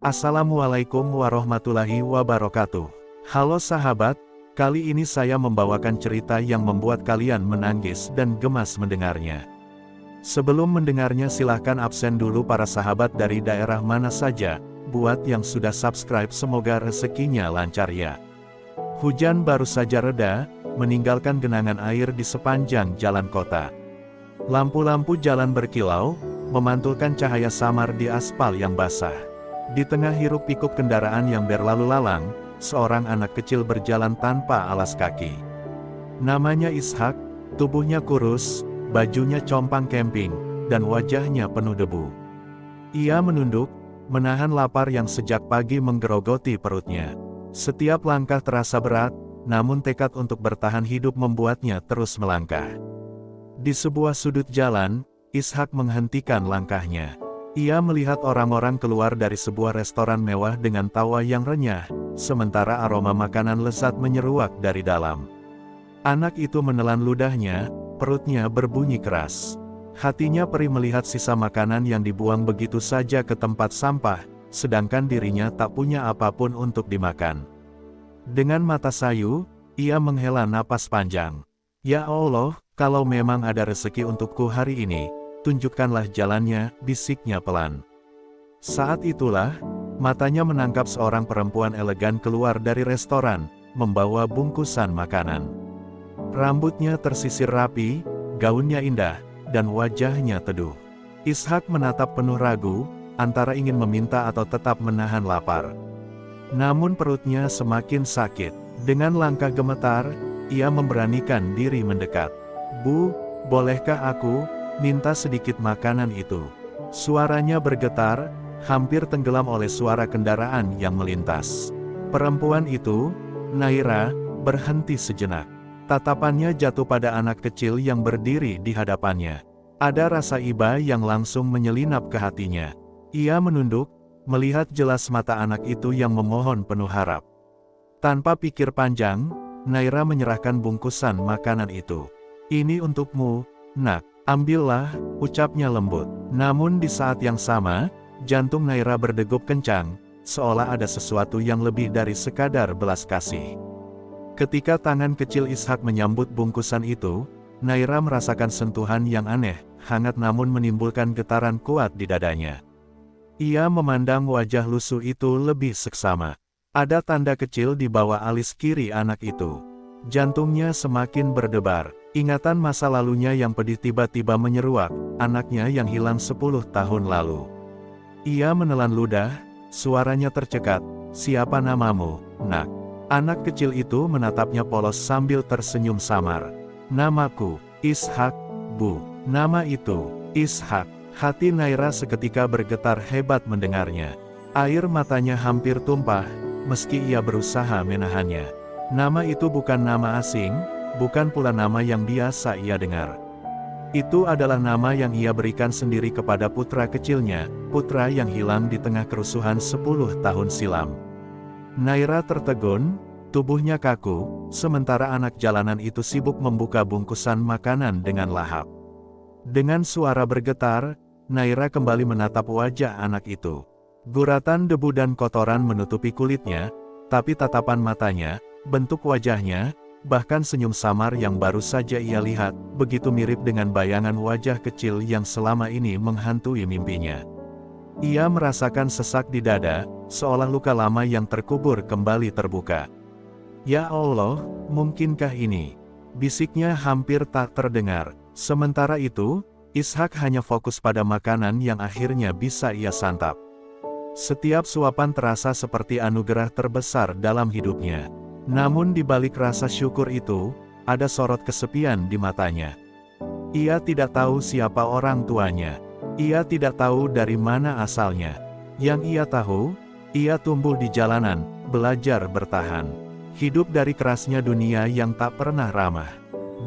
Assalamualaikum warahmatullahi wabarakatuh. Halo sahabat, kali ini saya membawakan cerita yang membuat kalian menangis dan gemas mendengarnya. Sebelum mendengarnya silahkan absen dulu para sahabat dari daerah mana saja. Buat yang sudah subscribe semoga rezekinya lancar ya. Hujan baru saja reda, meninggalkan genangan air di sepanjang jalan kota. Lampu-lampu jalan berkilau, memantulkan cahaya samar di aspal yang basah. Di tengah hiruk-pikuk kendaraan yang berlalu lalang, seorang anak kecil berjalan tanpa alas kaki. Namanya Ishak, tubuhnya kurus, bajunya compang camping, dan wajahnya penuh debu. Ia menunduk, menahan lapar yang sejak pagi menggerogoti perutnya. Setiap langkah terasa berat, namun tekad untuk bertahan hidup membuatnya terus melangkah. Di sebuah sudut jalan, Ishak menghentikan langkahnya. Ia melihat orang-orang keluar dari sebuah restoran mewah dengan tawa yang renyah, sementara aroma makanan lezat menyeruak dari dalam. Anak itu menelan ludahnya, perutnya berbunyi keras. Hatinya perih melihat sisa makanan yang dibuang begitu saja ke tempat sampah, sedangkan dirinya tak punya apapun untuk dimakan. Dengan mata sayu, ia menghela napas panjang. Ya Allah, kalau memang ada rezeki untukku hari ini, tunjukkanlah jalannya, bisiknya pelan. Saat itulah, matanya menangkap seorang perempuan elegan keluar dari restoran, membawa bungkusan makanan. Rambutnya tersisir rapi, gaunnya indah, dan wajahnya teduh. Ishak menatap penuh ragu, antara ingin meminta atau tetap menahan lapar. Namun perutnya semakin sakit. Dengan langkah gemetar, ia memberanikan diri mendekat. Bu, bolehkah aku minta sedikit makanan itu? Suaranya bergetar, hampir tenggelam oleh suara kendaraan yang melintas. Perempuan itu, Naira, berhenti sejenak. Tatapannya jatuh pada anak kecil yang berdiri di hadapannya. Ada rasa iba yang langsung menyelinap ke hatinya. Ia menunduk, melihat jelas mata anak itu yang memohon penuh harap. Tanpa pikir panjang, Naira menyerahkan bungkusan makanan itu. Ini untukmu, nak. Ambillah, ucapnya lembut. Namun di saat yang sama, jantung Naira berdegup kencang, seolah ada sesuatu yang lebih dari sekadar belas kasih. Ketika tangan kecil Ishak menyambut bungkusan itu, Naira merasakan sentuhan yang aneh, hangat namun menimbulkan getaran kuat di dadanya. Ia memandang wajah lusuh itu lebih seksama. Ada tanda kecil di bawah alis kiri anak itu. Jantungnya semakin berdebar. Ingatan masa lalunya yang pedih tiba-tiba menyeruak, anaknya yang hilang 10 tahun lalu. Ia menelan ludah, suaranya tercekat, "Siapa namamu, nak?" Anak kecil itu menatapnya polos sambil tersenyum samar. "Namaku, Ishak, Bu." Nama itu, Ishak. Hati Naira seketika bergetar hebat mendengarnya. Air matanya hampir tumpah, meski ia berusaha menahannya. Nama itu bukan nama asing, bukan pula nama yang biasa ia dengar. Itu adalah nama yang ia berikan sendiri kepada putra kecilnya, putra yang hilang di tengah kerusuhan 10 tahun silam. Naira tertegun, tubuhnya kaku, sementara anak jalanan itu sibuk membuka bungkusan makanan dengan lahap. Dengan suara bergetar, Naira kembali menatap wajah anak itu. Guratan debu dan kotoran menutupi kulitnya, tapi tatapan matanya, bentuk wajahnya, bahkan senyum samar yang baru saja ia lihat, begitu mirip dengan bayangan wajah kecil yang selama ini menghantui mimpinya. Ia merasakan sesak di dada, seolah luka lama yang terkubur kembali terbuka. "Ya Allah, mungkinkah ini?" bisiknya hampir tak terdengar. Sementara itu, Ishak hanya fokus pada makanan yang akhirnya bisa ia santap. Setiap suapan terasa seperti anugerah terbesar dalam hidupnya. Namun di balik rasa syukur itu, ada sorot kesepian di matanya. Ia tidak tahu siapa orang tuanya. Ia tidak tahu dari mana asalnya. Yang ia tahu, ia tumbuh di jalanan, belajar bertahan. Hidup dari kerasnya dunia yang tak pernah ramah.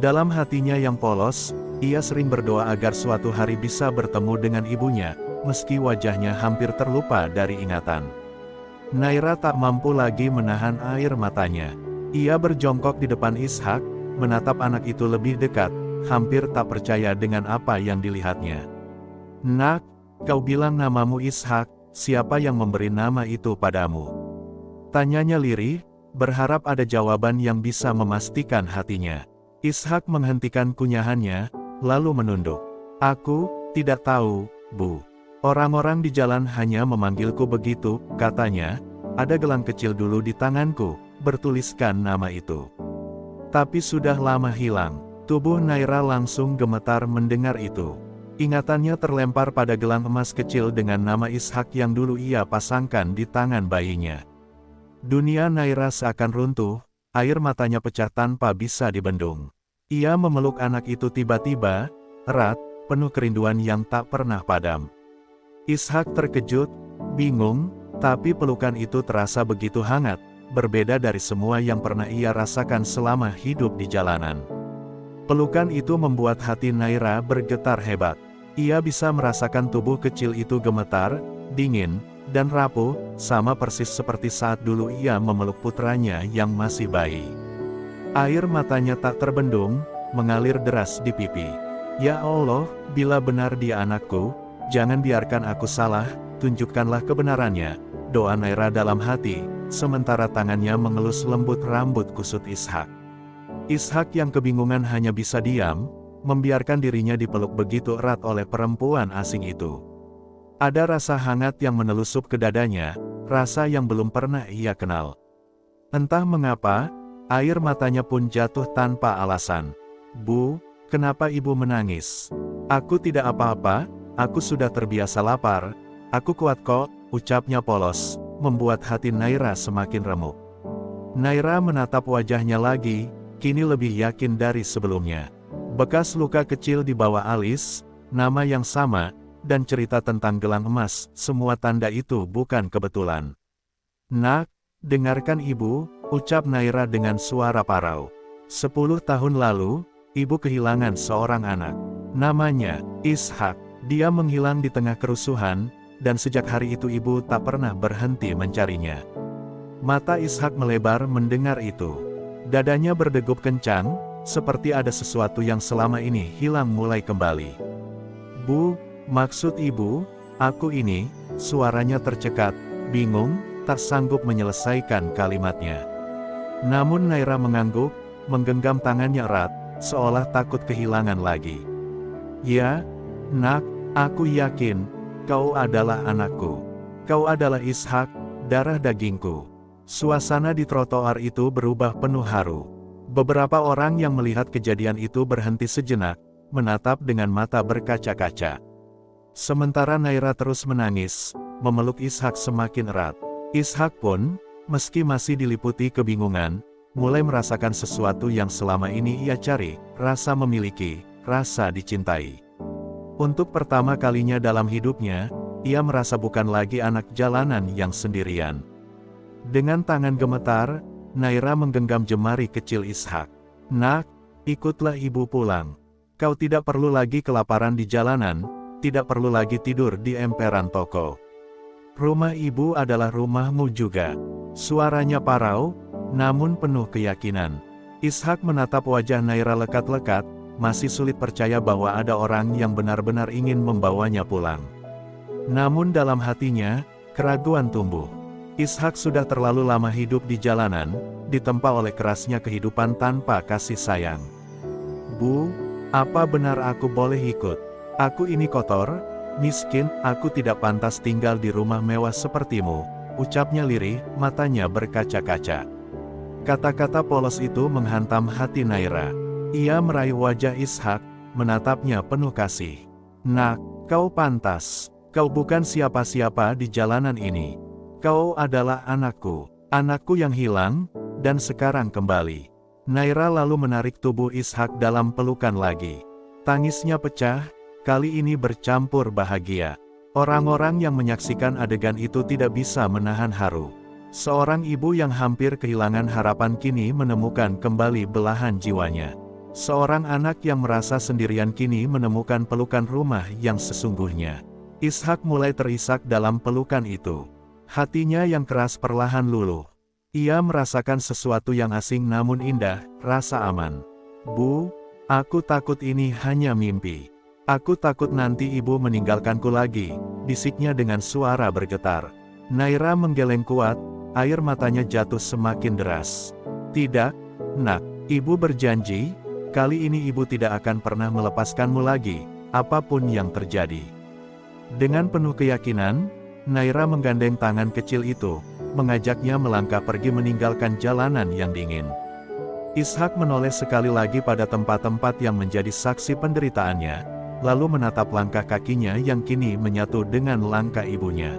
Dalam hatinya yang polos, ia sering berdoa agar suatu hari bisa bertemu dengan ibunya, meski wajahnya hampir terlupa dari ingatan. Naira tak mampu lagi menahan air matanya. Ia berjongkok di depan Ishak, menatap anak itu lebih dekat, hampir tak percaya dengan apa yang dilihatnya. "Nak, kau bilang namamu Ishak, siapa yang memberi nama itu padamu? Tanyanya lirih, berharap ada jawaban yang bisa memastikan hatinya. Ishak menghentikan kunyahannya, lalu menunduk. Aku tidak tahu, Bu. Orang-orang di jalan hanya memanggilku begitu, katanya. Ada gelang kecil dulu di tanganku, bertuliskan nama itu. Tapi sudah lama hilang. Tubuh Naira langsung gemetar mendengar itu. Ingatannya terlempar pada gelang emas kecil dengan nama Ishak yang dulu ia pasangkan di tangan bayinya. Dunia Naira seakan runtuh, air matanya pecah tanpa bisa dibendung. Ia memeluk anak itu tiba-tiba, erat, penuh kerinduan yang tak pernah padam. Ishak terkejut, bingung, tapi pelukan itu terasa begitu hangat, berbeda dari semua yang pernah ia rasakan selama hidup di jalanan. Pelukan itu membuat hati Naira bergetar hebat. Ia bisa merasakan tubuh kecil itu gemetar, dingin, dan rapuh, sama persis seperti saat dulu ia memeluk putranya yang masih bayi. Air matanya tak terbendung, mengalir deras di pipi. Ya Allah, bila benar dia anakku, jangan biarkan aku salah, tunjukkanlah kebenarannya, doa Naira dalam hati, sementara tangannya mengelus lembut rambut kusut Ishak. Ishak yang kebingungan hanya bisa diam, membiarkan dirinya dipeluk begitu erat oleh perempuan asing itu. Ada rasa hangat yang menelusup ke dadanya, rasa yang belum pernah ia kenal. Entah mengapa, air matanya pun jatuh tanpa alasan. Bu, kenapa ibu menangis? Aku tidak apa-apa, aku sudah terbiasa lapar, aku kuat kok, ucapnya polos, membuat hati Naira semakin remuk. Naira menatap wajahnya lagi, kini lebih yakin dari sebelumnya. Bekas luka kecil di bawah alis, nama yang sama, dan cerita tentang gelang emas, semua tanda itu bukan kebetulan. Nak, dengarkan ibu, ucap Naira dengan suara parau. 10 tahun lalu, ibu kehilangan seorang anak. Namanya, Ishak. Dia menghilang di tengah kerusuhan, dan sejak hari itu ibu tak pernah berhenti mencarinya. Mata Ishak melebar mendengar itu. Dadanya berdegup kencang, seperti ada sesuatu yang selama ini hilang mulai kembali. Bu, maksud ibu, aku ini, suaranya tercekat, bingung, tak sanggup menyelesaikan kalimatnya. Namun Naira mengangguk, menggenggam tangannya erat, seolah takut kehilangan lagi. Ya, nak, aku yakin, kau adalah anakku. Kau adalah Ishak, darah dagingku. Suasana di trotoar itu berubah penuh haru. Beberapa orang yang melihat kejadian itu berhenti sejenak, menatap dengan mata berkaca-kaca. Sementara Naira terus menangis, memeluk Ishak semakin erat. Ishak pun, meski masih diliputi kebingungan, mulai merasakan sesuatu yang selama ini ia cari, rasa memiliki, rasa dicintai. Untuk pertama kalinya dalam hidupnya, ia merasa bukan lagi anak jalanan yang sendirian. Dengan tangan gemetar, Naira menggenggam jemari kecil Ishak. Nak, ikutlah ibu pulang. Kau tidak perlu lagi kelaparan di jalanan, tidak perlu lagi tidur di emperan toko. Rumah ibu adalah rumahmu juga. Suaranya parau, namun penuh keyakinan. Ishak menatap wajah Naira lekat-lekat, masih sulit percaya bahwa ada orang yang benar-benar ingin membawanya pulang. Namun dalam hatinya, keraguan tumbuh. Ishak sudah terlalu lama hidup di jalanan, ditempa oleh kerasnya kehidupan tanpa kasih sayang. Bu, apa benar aku boleh ikut? Aku ini kotor, miskin, aku tidak pantas tinggal di rumah mewah sepertimu, ucapnya lirih, matanya berkaca-kaca. Kata-kata polos itu menghantam hati Naira. Ia meraih wajah Ishak, menatapnya penuh kasih. Nak, kau pantas. Kau bukan siapa-siapa di jalanan ini. Kau adalah anakku. Anakku yang hilang, dan sekarang kembali. Naira lalu menarik tubuh Ishak dalam pelukan lagi. Tangisnya pecah, kali ini bercampur bahagia. Orang-orang yang menyaksikan adegan itu tidak bisa menahan haru. Seorang ibu yang hampir kehilangan harapan kini menemukan kembali belahan jiwanya. Seorang anak yang merasa sendirian kini menemukan pelukan rumah yang sesungguhnya. Ishak mulai terisak dalam pelukan itu. Hatinya yang keras perlahan luluh. Ia merasakan sesuatu yang asing namun indah, rasa aman. Bu, aku takut ini hanya mimpi. Aku takut nanti ibu meninggalkanku lagi, bisiknya dengan suara bergetar. Naira menggeleng kuat, air matanya jatuh semakin deras. Tidak, nak, ibu berjanji, kali ini ibu tidak akan pernah melepaskanmu lagi, apapun yang terjadi. Dengan penuh keyakinan, Naira menggandeng tangan kecil itu, mengajaknya melangkah pergi meninggalkan jalanan yang dingin. Ishak menoleh sekali lagi pada tempat-tempat yang menjadi saksi penderitaannya, lalu menatap langkah kakinya yang kini menyatu dengan langkah ibunya.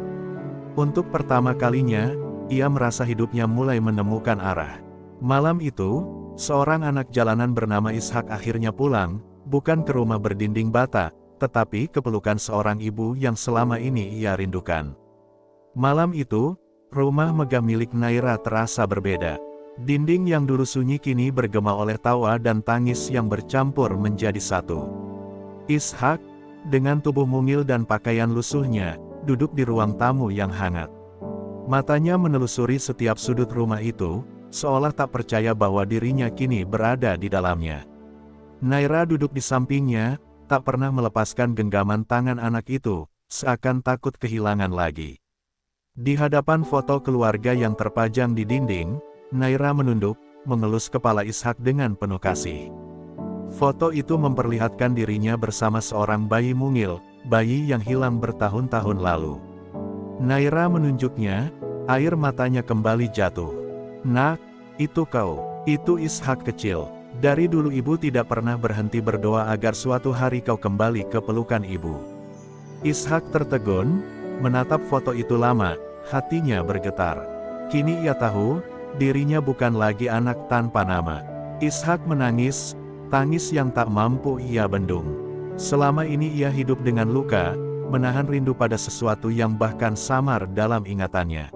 Untuk pertama kalinya, ia merasa hidupnya mulai menemukan arah. Malam itu, seorang anak jalanan bernama Ishak akhirnya pulang, bukan ke rumah berdinding bata, tetapi ke pelukan seorang ibu yang selama ini ia rindukan. Malam itu, rumah megah milik Naira terasa berbeda. Dinding yang dulu sunyi kini bergema oleh tawa dan tangis yang bercampur menjadi satu. Ishak, dengan tubuh mungil dan pakaian lusuhnya, duduk di ruang tamu yang hangat. Matanya menelusuri setiap sudut rumah itu, seolah tak percaya bahwa dirinya kini berada di dalamnya. Naira duduk di sampingnya, tak pernah melepaskan genggaman tangan anak itu, seakan takut kehilangan lagi. Di hadapan foto keluarga yang terpajang di dinding, Naira menunduk, mengelus kepala Ishak dengan penuh kasih. Foto itu memperlihatkan dirinya bersama seorang bayi mungil, bayi yang hilang bertahun-tahun lalu. Naira menunjuknya, air matanya kembali jatuh. Nak, itu kau, itu Ishak kecil. Dari dulu ibu tidak pernah berhenti berdoa agar suatu hari kau kembali ke pelukan ibu. Ishak tertegun, menatap foto itu lama, hatinya bergetar. Kini ia tahu, dirinya bukan lagi anak tanpa nama. Ishak menangis, tangis yang tak mampu ia bendung. Selama ini ia hidup dengan luka, menahan rindu pada sesuatu yang bahkan samar dalam ingatannya.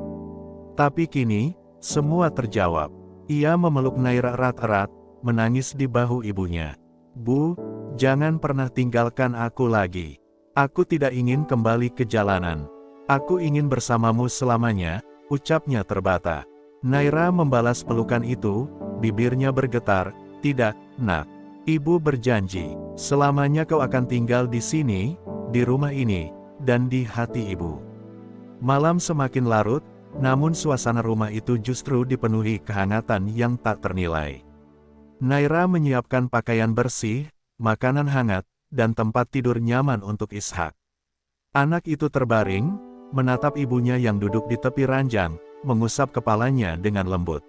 Tapi kini, semua terjawab. Ia memeluk Naira erat-erat, menangis di bahu ibunya. Bu, jangan pernah tinggalkan aku lagi. Aku tidak ingin kembali ke jalanan. Aku ingin bersamamu selamanya, ucapnya terbata. Naira membalas pelukan itu, bibirnya bergetar. Tidak, nak. Ibu berjanji, selamanya kau akan tinggal di sini, di rumah ini, dan di hati ibu. Malam semakin larut, namun suasana rumah itu justru dipenuhi kehangatan yang tak ternilai. Naira menyiapkan pakaian bersih, makanan hangat, dan tempat tidur nyaman untuk Ishak. Anak itu terbaring, menatap ibunya yang duduk di tepi ranjang, mengusap kepalanya dengan lembut.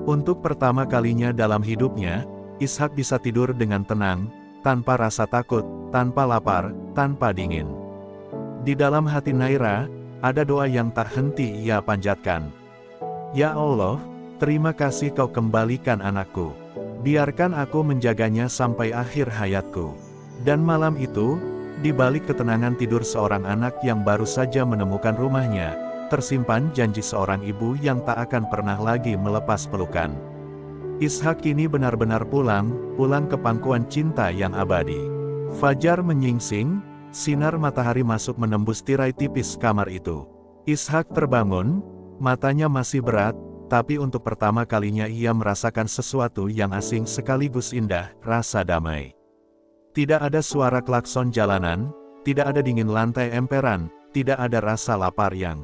Untuk pertama kalinya dalam hidupnya, Ishak bisa tidur dengan tenang, tanpa rasa takut, tanpa lapar, tanpa dingin. Di dalam hati Naira, ada doa yang tak henti ia panjatkan. Ya Allah, terima kasih kau kembalikan anakku. Biarkan aku menjaganya sampai akhir hayatku. Dan malam itu, di balik ketenangan tidur seorang anak yang baru saja menemukan rumahnya, tersimpan janji seorang ibu yang tak akan pernah lagi melepas pelukan. Ishak kini benar-benar pulang ke pangkuan cinta yang abadi. Fajar menyingsing, sinar matahari masuk menembus tirai tipis kamar itu. Ishak terbangun, matanya masih berat, tapi untuk pertama kalinya ia merasakan sesuatu yang asing sekaligus indah, rasa damai. Tidak ada suara klakson jalanan, tidak ada dingin lantai emperan, tidak ada rasa lapar yang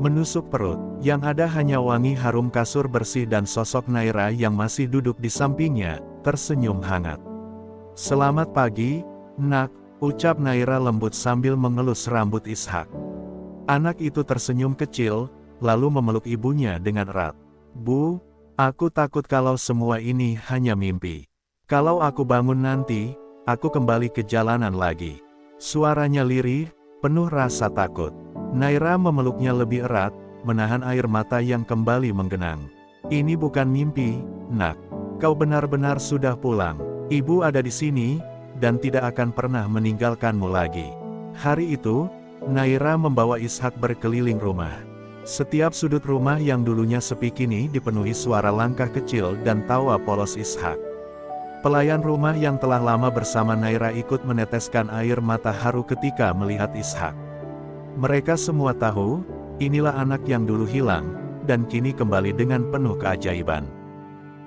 menusuk perut. Yang ada hanya wangi harum kasur bersih dan sosok Naira yang masih duduk di sampingnya, tersenyum hangat. Selamat pagi, nak, ucap Naira lembut sambil mengelus rambut Ishak. Anak itu tersenyum kecil, lalu memeluk ibunya dengan erat. Bu, aku takut kalau semua ini hanya mimpi. Kalau aku bangun nanti, aku kembali ke jalanan lagi. Suaranya lirih, penuh rasa takut. Naira memeluknya lebih erat, menahan air mata yang kembali menggenang. Ini bukan mimpi, nak. Kau benar-benar sudah pulang. Ibu ada di sini, dan tidak akan pernah meninggalkanmu lagi. Hari itu, Naira membawa Ishak berkeliling rumah. Setiap sudut rumah yang dulunya sepi kini dipenuhi suara langkah kecil dan tawa polos Ishak. Pelayan rumah yang telah lama bersama Naira ikut meneteskan air mata haru ketika melihat Ishak. Mereka semua tahu, inilah anak yang dulu hilang, dan kini kembali dengan penuh keajaiban.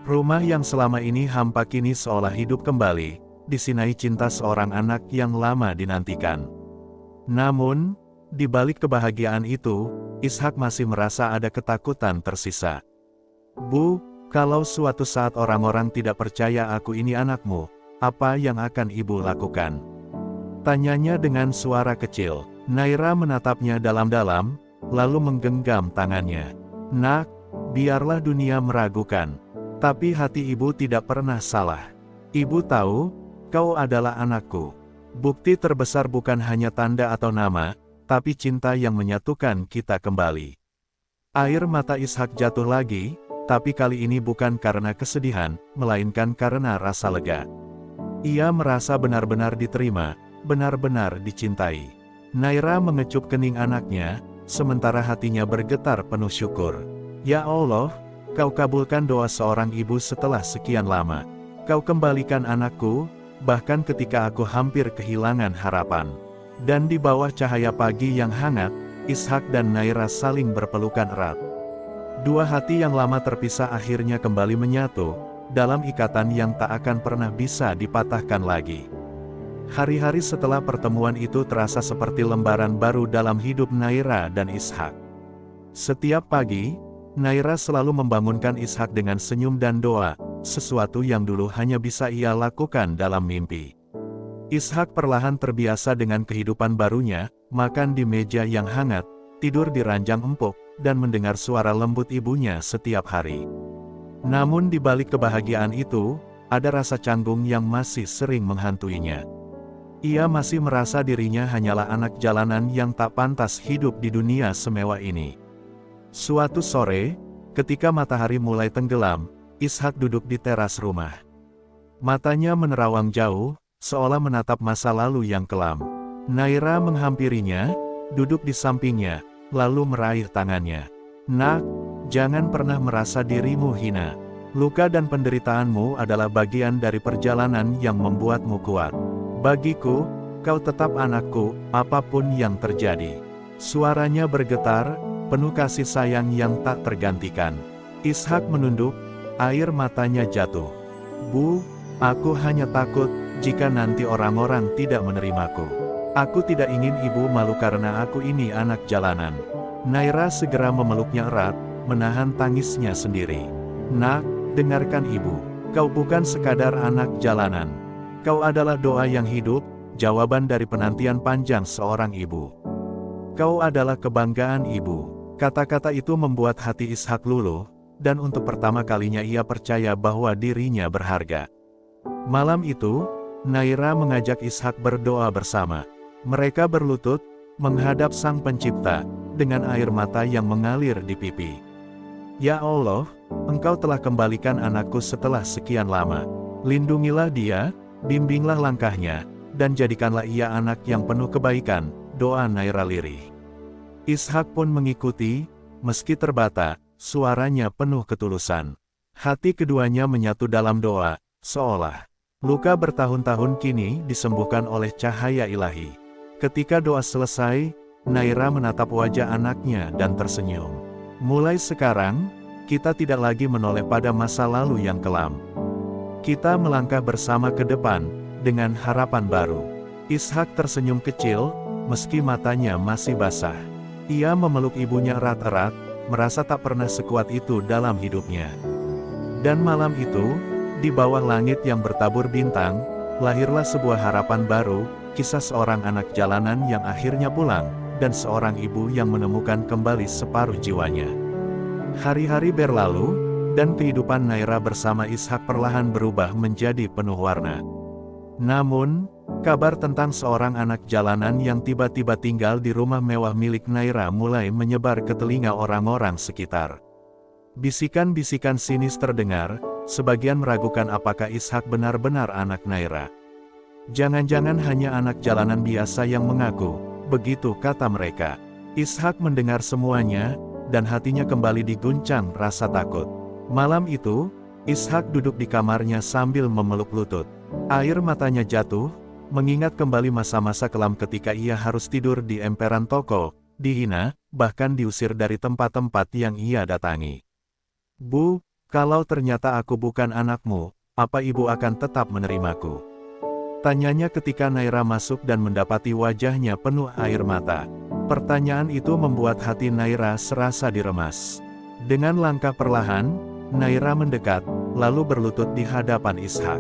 Rumah yang selama ini hampa kini seolah hidup kembali, disinai cinta seorang anak yang lama dinantikan. Namun, di balik kebahagiaan itu, Ishak masih merasa ada ketakutan tersisa. Bu, kalau suatu saat orang-orang tidak percaya aku ini anakmu, apa yang akan ibu lakukan? Tanyanya dengan suara kecil. Naira menatapnya dalam-dalam, lalu menggenggam tangannya. Nak, biarlah dunia meragukan. Tapi hati ibu tidak pernah salah. Ibu tahu, kau adalah anakku. Bukti terbesar bukan hanya tanda atau nama, tapi cinta yang menyatukan kita kembali. Air mata Ishak jatuh lagi, tapi kali ini bukan karena kesedihan, melainkan karena rasa lega. Ia merasa benar-benar diterima, benar-benar dicintai. Naira mengecup kening anaknya, sementara hatinya bergetar penuh syukur. Ya Allah, kau kabulkan doa seorang ibu setelah sekian lama. Kau kembalikan anakku, bahkan ketika aku hampir kehilangan harapan. Dan di bawah cahaya pagi yang hangat, Ishak dan Naira saling berpelukan erat. Dua hati yang lama terpisah akhirnya kembali menyatu, dalam ikatan yang tak akan pernah bisa dipatahkan lagi. Hari-hari setelah pertemuan itu terasa seperti lembaran baru dalam hidup Naira dan Ishak. Setiap pagi, Naira selalu membangunkan Ishak dengan senyum dan doa, sesuatu yang dulu hanya bisa ia lakukan dalam mimpi. Ishak perlahan terbiasa dengan kehidupan barunya, makan di meja yang hangat, tidur di ranjang empuk, dan mendengar suara lembut ibunya setiap hari. Namun di balik kebahagiaan itu, ada rasa canggung yang masih sering menghantuinya. Ia masih merasa dirinya hanyalah anak jalanan yang tak pantas hidup di dunia semewah ini. Suatu sore, ketika matahari mulai tenggelam, Ishak duduk di teras rumah. Matanya menerawang jauh, seolah menatap masa lalu yang kelam. Naira menghampirinya, duduk di sampingnya, lalu meraih tangannya. Nak, jangan pernah merasa dirimu hina. Luka dan penderitaanmu adalah bagian dari perjalanan yang membuatmu kuat. Bagiku, kau tetap anakku, apapun yang terjadi. Suaranya bergetar, penuh kasih sayang yang tak tergantikan. Ishak menunduk, air matanya jatuh. Bu, aku hanya takut, jika nanti orang-orang tidak menerimaku. Aku tidak ingin ibu malu karena aku ini anak jalanan. Naira segera memeluknya erat, menahan tangisnya sendiri. Nak, dengarkan ibu, kau bukan sekadar anak jalanan. Kau adalah doa yang hidup, jawaban dari penantian panjang seorang ibu. Kau adalah kebanggaan ibu. Kata-kata itu membuat hati Ishak luluh, dan untuk pertama kalinya ia percaya bahwa dirinya berharga. Malam itu, Naira mengajak Ishak berdoa bersama. Mereka berlutut, menghadap Sang Pencipta, dengan air mata yang mengalir di pipi. Ya Allah, Engkau telah kembalikan anakku setelah sekian lama. Lindungilah dia, bimbinglah langkahnya, dan jadikanlah ia anak yang penuh kebaikan, doa Naira lirih. Ishak pun mengikuti, meski terbata, suaranya penuh ketulusan. Hati keduanya menyatu dalam doa, seolah luka bertahun-tahun kini disembuhkan oleh cahaya ilahi. Ketika doa selesai, Naira menatap wajah anaknya dan tersenyum. Mulai sekarang, kita tidak lagi menoleh pada masa lalu yang kelam. Kita melangkah bersama ke depan, dengan harapan baru. Ishak tersenyum kecil, meski matanya masih basah. Ia memeluk ibunya erat-erat, merasa tak pernah sekuat itu dalam hidupnya. Dan malam itu, di bawah langit yang bertabur bintang, lahirlah sebuah harapan baru, kisah seorang anak jalanan yang akhirnya pulang, dan seorang ibu yang menemukan kembali separuh jiwanya. Hari-hari berlalu, dan kehidupan Naira bersama Ishak perlahan berubah menjadi penuh warna. Namun, kabar tentang seorang anak jalanan yang tiba-tiba tinggal di rumah mewah milik Naira mulai menyebar ke telinga orang-orang sekitar. Bisikan-bisikan sinis terdengar, sebagian meragukan apakah Ishak benar-benar anak Naira. Jangan-jangan hanya anak jalanan biasa yang mengaku, begitu kata mereka. Ishak mendengar semuanya, dan hatinya kembali diguncang rasa takut. Malam itu, Ishak duduk di kamarnya sambil memeluk lutut. Air matanya jatuh, mengingat kembali masa-masa kelam ketika ia harus tidur di emperan toko, dihina, bahkan diusir dari tempat-tempat yang ia datangi. Bu, kalau ternyata aku bukan anakmu, apa ibu akan tetap menerimaku? Tanyanya ketika Naira masuk dan mendapati wajahnya penuh air mata. Pertanyaan itu membuat hati Naira serasa diremas. Dengan langkah perlahan, Naira mendekat, lalu berlutut di hadapan Ishak.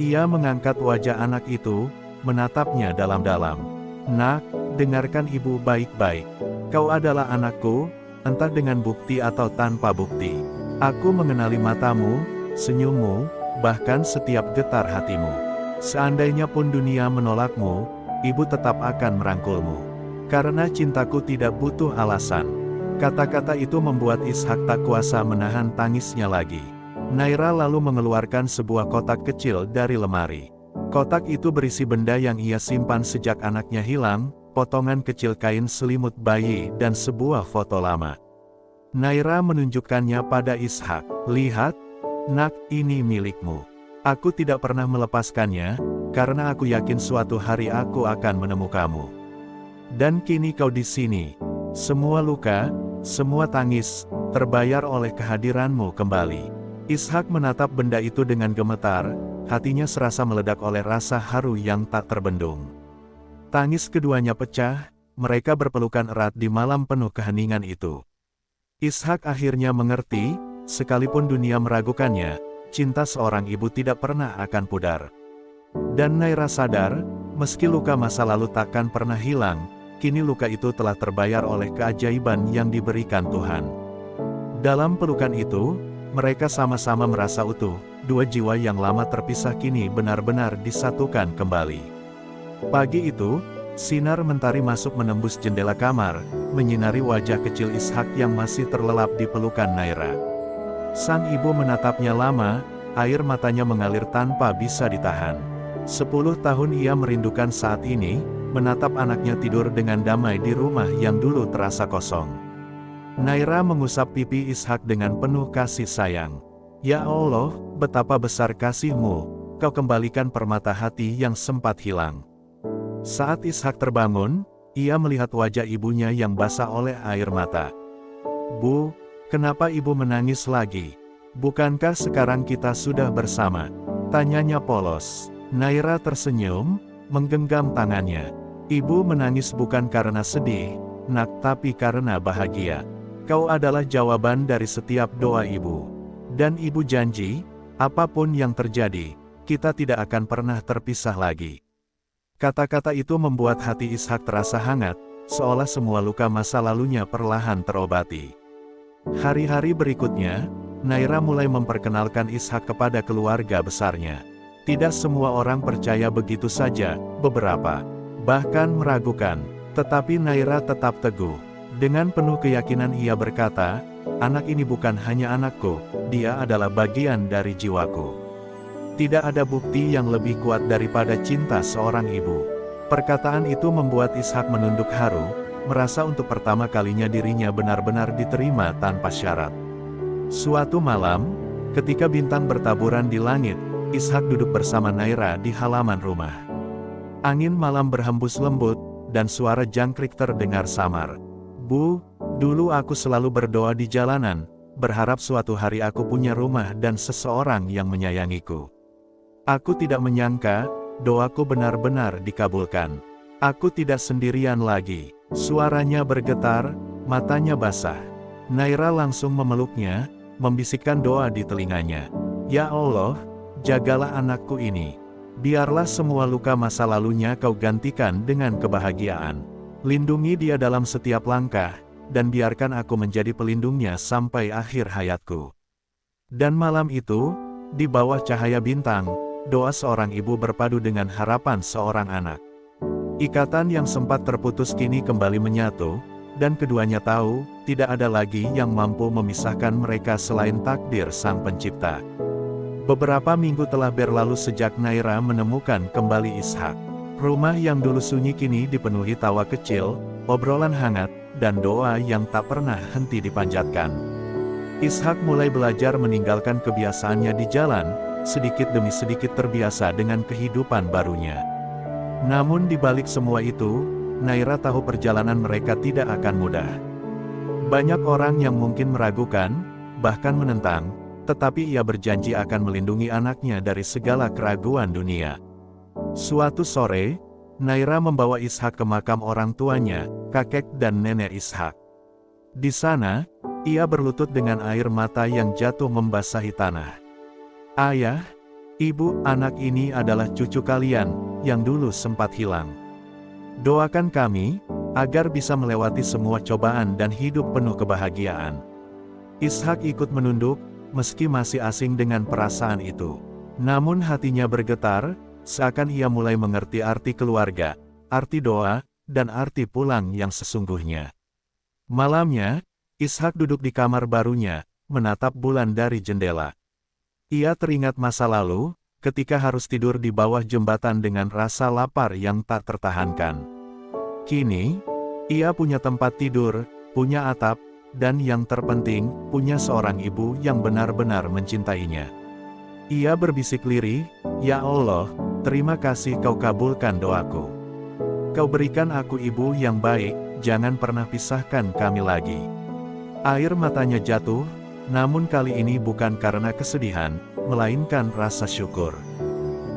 Ia mengangkat wajah anak itu, menatapnya dalam-dalam. "Nak, dengarkan ibu baik-baik. Kau adalah anakku, entah dengan bukti atau tanpa bukti. Aku mengenali matamu, senyummu, bahkan setiap getar hatimu. Seandainya pun dunia menolakmu, ibu tetap akan merangkulmu. Karena cintaku tidak butuh alasan." Kata-kata itu membuat Ishak tak kuasa menahan tangisnya lagi. Naira lalu mengeluarkan sebuah kotak kecil dari lemari. Kotak itu berisi benda yang ia simpan sejak anaknya hilang, potongan kecil kain selimut bayi dan sebuah foto lama. Naira menunjukkannya pada Ishak. "Lihat, nak, ini milikmu. Aku tidak pernah melepaskannya, karena aku yakin suatu hari aku akan menemukanmu. Dan kini kau di sini. Semua luka, semua tangis, terbayar oleh kehadiranmu kembali." Ishak menatap benda itu dengan gemetar, hatinya serasa meledak oleh rasa haru yang tak terbendung. Tangis keduanya pecah, mereka berpelukan erat di malam penuh keheningan itu. Ishak akhirnya mengerti, sekalipun dunia meragukannya, cinta seorang ibu tidak pernah akan pudar. Dan Naira sadar, meski luka masa lalu takkan pernah hilang, kini luka itu telah terbayar oleh keajaiban yang diberikan Tuhan. Dalam pelukan itu, mereka sama-sama merasa utuh, dua jiwa yang lama terpisah kini benar-benar disatukan kembali. Pagi itu, sinar mentari masuk menembus jendela kamar, menyinari wajah kecil Ishak yang masih terlelap di pelukan Naira. Sang ibu menatapnya lama, air matanya mengalir tanpa bisa ditahan. 10 tahun ia merindukan saat ini, menatap anaknya tidur dengan damai di rumah yang dulu terasa kosong. Naira mengusap pipi Ishak dengan penuh kasih sayang. "Ya Allah, betapa besar kasih-Mu, Kau kembalikan permata hati yang sempat hilang." Saat Ishak terbangun, ia melihat wajah ibunya yang basah oleh air mata. "Bu, kenapa ibu menangis lagi? Bukankah sekarang kita sudah bersama?" tanyanya polos. Naira tersenyum, menggenggam tangannya. "Ibu menangis bukan karena sedih, nak, tapi karena bahagia. Kau adalah jawaban dari setiap doa ibu. Dan ibu janji, apapun yang terjadi, kita tidak akan pernah terpisah lagi." Kata-kata itu membuat hati Ishak terasa hangat, seolah semua luka masa lalunya perlahan terobati. Hari-hari berikutnya, Naira mulai memperkenalkan Ishak kepada keluarga besarnya. Tidak semua orang percaya begitu saja, beberapa bahkan meragukan, tetapi Naira tetap teguh. Dengan penuh keyakinan ia berkata, "Anak ini bukan hanya anakku, dia adalah bagian dari jiwaku. Tidak ada bukti yang lebih kuat daripada cinta seorang ibu." Perkataan itu membuat Ishak menunduk haru, merasa untuk pertama kalinya dirinya benar-benar diterima tanpa syarat. Suatu malam, ketika bintang bertaburan di langit, Ishak duduk bersama Naira di halaman rumah. Angin malam berhembus lembut, dan suara jangkrik terdengar samar. "Bu, dulu aku selalu berdoa di jalanan, berharap suatu hari aku punya rumah dan seseorang yang menyayangiku. Aku tidak menyangka, doaku benar-benar dikabulkan. Aku tidak sendirian lagi." Suaranya bergetar, matanya basah. Naira langsung memeluknya, membisikkan doa di telinganya. "Ya Allah, jagalah anakku ini. Biarlah semua luka masa lalunya Kau gantikan dengan kebahagiaan. Lindungi dia dalam setiap langkah, dan biarkan aku menjadi pelindungnya sampai akhir hayatku." Dan malam itu, di bawah cahaya bintang, doa seorang ibu berpadu dengan harapan seorang anak. Ikatan yang sempat terputus kini kembali menyatu, dan keduanya tahu, tidak ada lagi yang mampu memisahkan mereka selain takdir Sang Pencipta. Beberapa minggu telah berlalu sejak Naira menemukan kembali Ishak. Rumah yang dulu sunyi kini dipenuhi tawa kecil, obrolan hangat, dan doa yang tak pernah henti dipanjatkan. Ishak mulai belajar meninggalkan kebiasaannya di jalan, sedikit demi sedikit terbiasa dengan kehidupan barunya. Namun di balik semua itu, Naira tahu perjalanan mereka tidak akan mudah. Banyak orang yang mungkin meragukan, bahkan menentang, tetapi ia berjanji akan melindungi anaknya dari segala keraguan dunia. Suatu sore, Naira membawa Ishak ke makam orang tuanya, kakek dan nenek Ishak. Di sana, ia berlutut dengan air mata yang jatuh membasahi tanah. "Ayah, ibu, anak ini adalah cucu kalian, yang dulu sempat hilang. Doakan kami, agar bisa melewati semua cobaan dan hidup penuh kebahagiaan." Ishak ikut menunduk, meski masih asing dengan perasaan itu. Namun hatinya bergetar, seakan ia mulai mengerti arti keluarga, arti doa, dan arti pulang yang sesungguhnya. Malamnya, Ishak duduk di kamar barunya, menatap bulan dari jendela. Ia teringat masa lalu, ketika harus tidur di bawah jembatan dengan rasa lapar yang tak tertahankan. Kini, ia punya tempat tidur, punya atap, dan yang terpenting, punya seorang ibu yang benar-benar mencintainya. Ia berbisik lirih, "Ya Allah, terima kasih Kau kabulkan doaku. Kau berikan aku ibu yang baik, jangan pernah pisahkan kami lagi." Air matanya jatuh, namun kali ini bukan karena kesedihan, melainkan rasa syukur.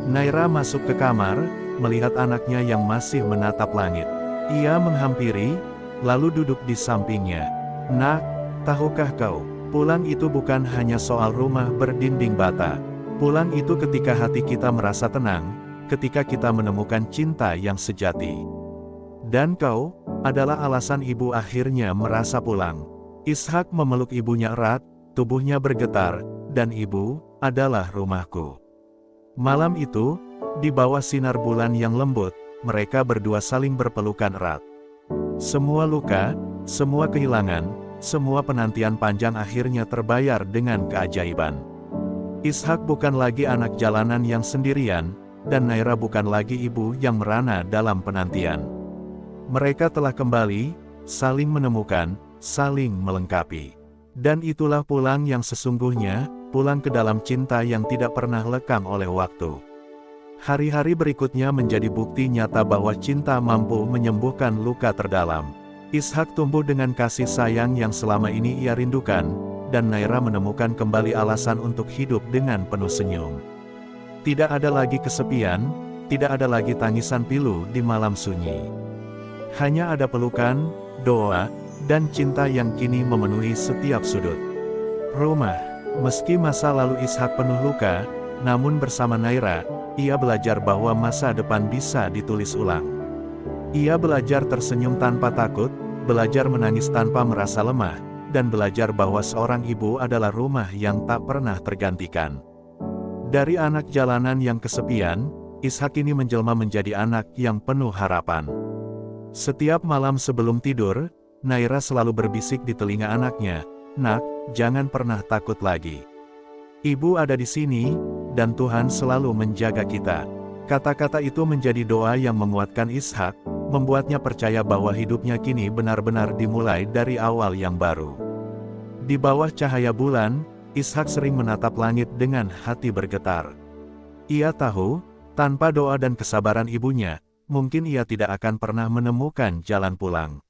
Naira masuk ke kamar, melihat anaknya yang masih menatap langit. Ia menghampiri, lalu duduk di sampingnya. "Nak, tahukah kau, pulang itu bukan hanya soal rumah berdinding bata. Pulang itu ketika hati kita merasa tenang, ketika kita menemukan cinta yang sejati. Dan kau, adalah alasan ibu akhirnya merasa pulang." Ishak memeluk ibunya erat, tubuhnya bergetar, dan "Ibu, adalah rumahku." Malam itu, di bawah sinar bulan yang lembut, mereka berdua saling berpelukan erat. Semua luka, semua kehilangan, semua penantian panjang akhirnya terbayar dengan keajaiban. Ishak bukan lagi anak jalanan yang sendirian, dan Naira bukan lagi ibu yang merana dalam penantian. Mereka telah kembali, saling menemukan, saling melengkapi. Dan itulah pulang yang sesungguhnya, pulang ke dalam cinta yang tidak pernah lekang oleh waktu. Hari-hari berikutnya menjadi bukti nyata bahwa cinta mampu menyembuhkan luka terdalam. Ishak tumbuh dengan kasih sayang yang selama ini ia rindukan, dan Naira menemukan kembali alasan untuk hidup dengan penuh senyum. Tidak ada lagi kesepian, tidak ada lagi tangisan pilu di malam sunyi. Hanya ada pelukan, doa, dan cinta yang kini memenuhi setiap sudut rumah. Meski masa lalu Ishak penuh luka, namun bersama Naira, ia belajar bahwa masa depan bisa ditulis ulang. Ia belajar tersenyum tanpa takut, belajar menangis tanpa merasa lemah, dan belajar bahwa seorang ibu adalah rumah yang tak pernah tergantikan. Dari anak jalanan yang kesepian, Ishak ini menjelma menjadi anak yang penuh harapan. Setiap malam sebelum tidur, Naira selalu berbisik di telinga anaknya, "Nak, jangan pernah takut lagi. Ibu ada di sini, dan Tuhan selalu menjaga kita." Kata-kata itu menjadi doa yang menguatkan Ishak, membuatnya percaya bahwa hidupnya kini benar-benar dimulai dari awal yang baru. Di bawah cahaya bulan, Ishak sering menatap langit dengan hati bergetar. Ia tahu, tanpa doa dan kesabaran ibunya, mungkin ia tidak akan pernah menemukan jalan pulang.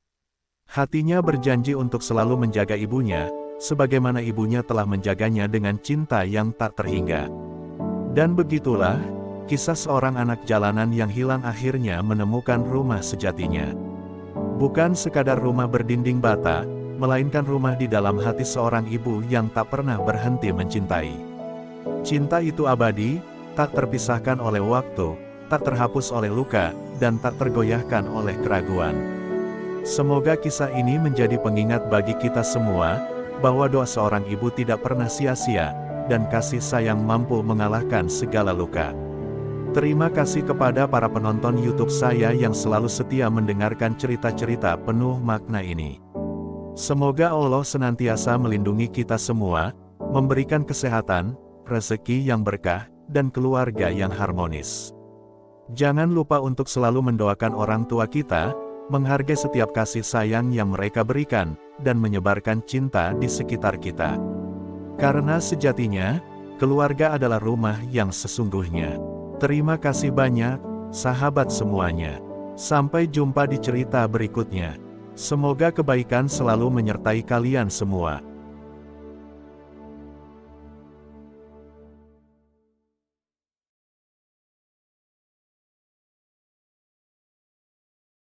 Hatinya berjanji untuk selalu menjaga ibunya, sebagaimana ibunya telah menjaganya dengan cinta yang tak terhingga. Dan begitulah, kisah seorang anak jalanan yang hilang akhirnya menemukan rumah sejatinya. Bukan sekadar rumah berdinding bata, melainkan rumah di dalam hati seorang ibu yang tak pernah berhenti mencintai. Cinta itu abadi, tak terpisahkan oleh waktu, tak terhapus oleh luka, dan tak tergoyahkan oleh keraguan. Semoga kisah ini menjadi pengingat bagi kita semua, bahwa doa seorang ibu tidak pernah sia-sia, dan kasih sayang mampu mengalahkan segala luka. Terima kasih kepada para penonton YouTube saya yang selalu setia mendengarkan cerita-cerita penuh makna ini. Semoga Allah senantiasa melindungi kita semua, memberikan kesehatan, rezeki yang berkah, dan keluarga yang harmonis. Jangan lupa untuk selalu mendoakan orang tua kita, menghargai setiap kasih sayang yang mereka berikan, dan menyebarkan cinta di sekitar kita. Karena sejatinya, keluarga adalah rumah yang sesungguhnya. Terima kasih banyak, sahabat semuanya. Sampai jumpa di cerita berikutnya. Semoga kebaikan selalu menyertai kalian semua.